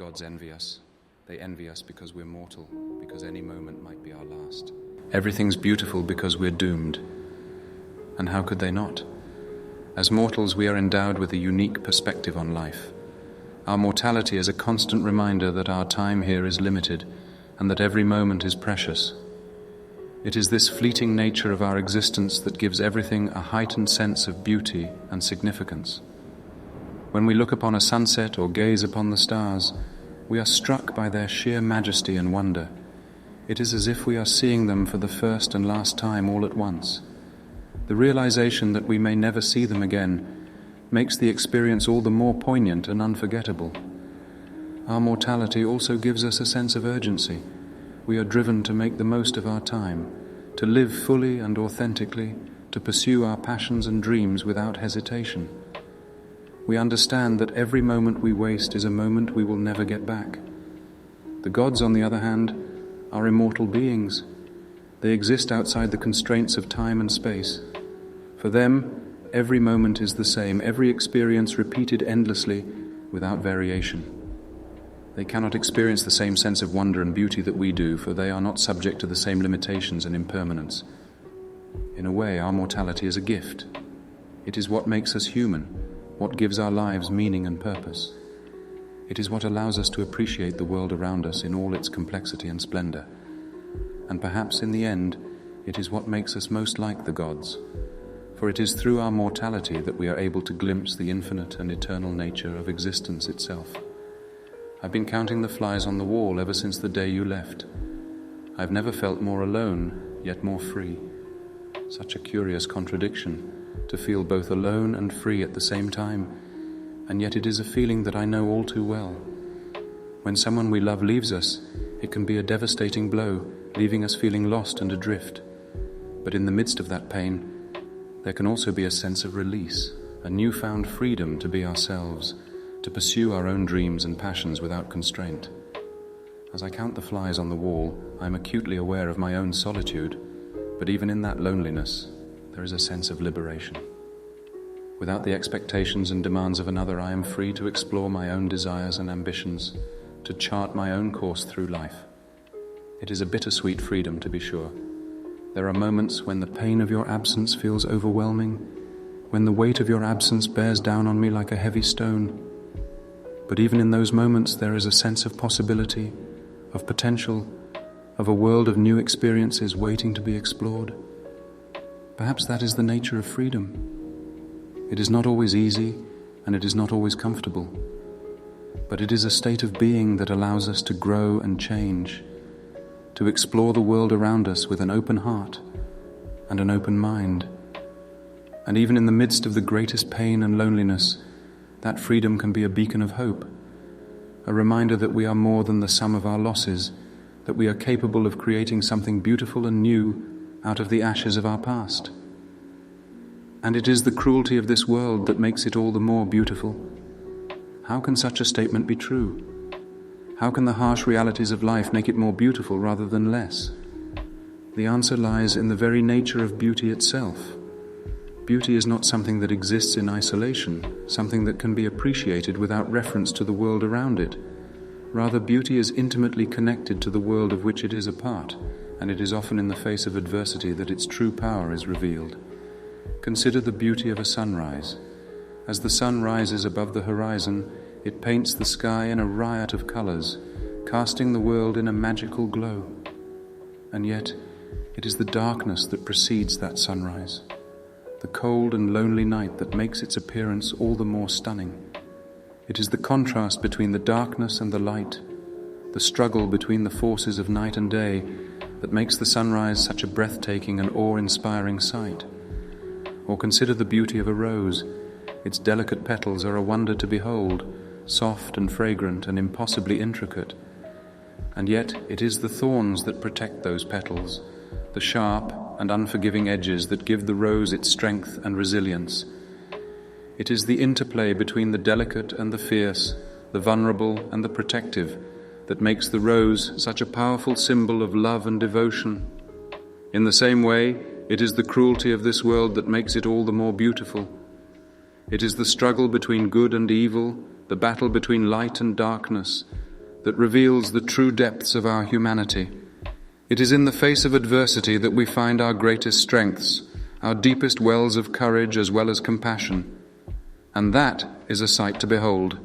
gods envy us. They envy us because we're mortal, because any moment might be our last. Everything's beautiful because we're doomed. And how could they not? As mortals, we are endowed with a unique perspective on life. Our mortality is a constant reminder that our time here is limited and that every moment is precious. It is this fleeting nature of our existence that gives everything a heightened sense of beauty and significance. When we look upon a sunset or gaze upon the stars, we are struck by their sheer majesty and wonder. It is as if we are seeing them for the first and last time all at once. The realization that we may never see them again makes the experience all the more poignant and unforgettable. Our mortality also gives us a sense of urgency. We are driven to make the most of our time, to live fully and authentically, to pursue our passions and dreams without hesitation. We understand that every moment we waste is a moment we will never get back. The gods, on the other hand, are immortal beings. They exist outside the constraints of time and space. For them, every moment is the same, every experience repeated endlessly without variation. They cannot experience the same sense of wonder and beauty that we do, for they are not subject to the same limitations and impermanence. In a way, our mortality is a gift. It is what makes us human, what gives our lives meaning and purpose. It is what allows us to appreciate the world around us in all its complexity and splendor. And perhaps in the end, it is what makes us most like the gods. For it is through our mortality that we are able to glimpse the infinite and eternal nature of existence itself. I've been counting the flies on the wall ever since the day you left. I've never felt more alone, yet more free. Such a curious contradiction, to feel both alone and free at the same time, and yet it is a feeling that I know all too well. When someone we love leaves us, it can be a devastating blow, leaving us feeling lost and adrift. But in the midst of that pain, there can also be a sense of release, a newfound freedom to be ourselves, to pursue our own dreams and passions without constraint. As I count the flies on the wall, I am acutely aware of my own solitude, but even in that loneliness, there is a sense of liberation. Without the expectations and demands of another, I am free to explore my own desires and ambitions, to chart my own course through life. It is a bittersweet freedom, to be sure. There are moments when the pain of your absence feels overwhelming, when the weight of your absence bears down on me like a heavy stone. But even in those moments, there is a sense of possibility, of potential, of a world of new experiences waiting to be explored. Perhaps that is the nature of freedom. It is not always easy, and it is not always comfortable. But it is a state of being that allows us to grow and change, to explore the world around us with an open heart and an open mind. And even in the midst of the greatest pain and loneliness, that freedom can be a beacon of hope, a reminder that we are more than the sum of our losses, that we are capable of creating something beautiful and new out of the ashes of our past. And it is the cruelty of this world that makes it all the more beautiful. How can such a statement be true? How can the harsh realities of life make it more beautiful rather than less? The answer lies in the very nature of beauty itself. Beauty is not something that exists in isolation, something that can be appreciated without reference to the world around it. Rather, beauty is intimately connected to the world of which it is a part, and it is often in the face of adversity that its true power is revealed. Consider the beauty of a sunrise. As the sun rises above the horizon, it paints the sky in a riot of colors, casting the world in a magical glow. And yet, it is the darkness that precedes that sunrise, the cold and lonely night that makes its appearance all the more stunning. It is the contrast between the darkness and the light, the struggle between the forces of night and day, that makes the sunrise such a breathtaking and awe-inspiring sight. Or consider the beauty of a rose. Its delicate petals are a wonder to behold, soft and fragrant and impossibly intricate. And yet it is the thorns that protect those petals, the sharp and unforgiving edges that give the rose its strength and resilience. It is the interplay between the delicate and the fierce, the vulnerable and the protective, that makes the rose such a powerful symbol of love and devotion. In the same way, it is the cruelty of this world that makes it all the more beautiful. It is the struggle between good and evil, the battle between light and darkness, that reveals the true depths of our humanity. It is in the face of adversity that we find our greatest strengths, our deepest wells of courage as well as compassion. And that is a sight to behold.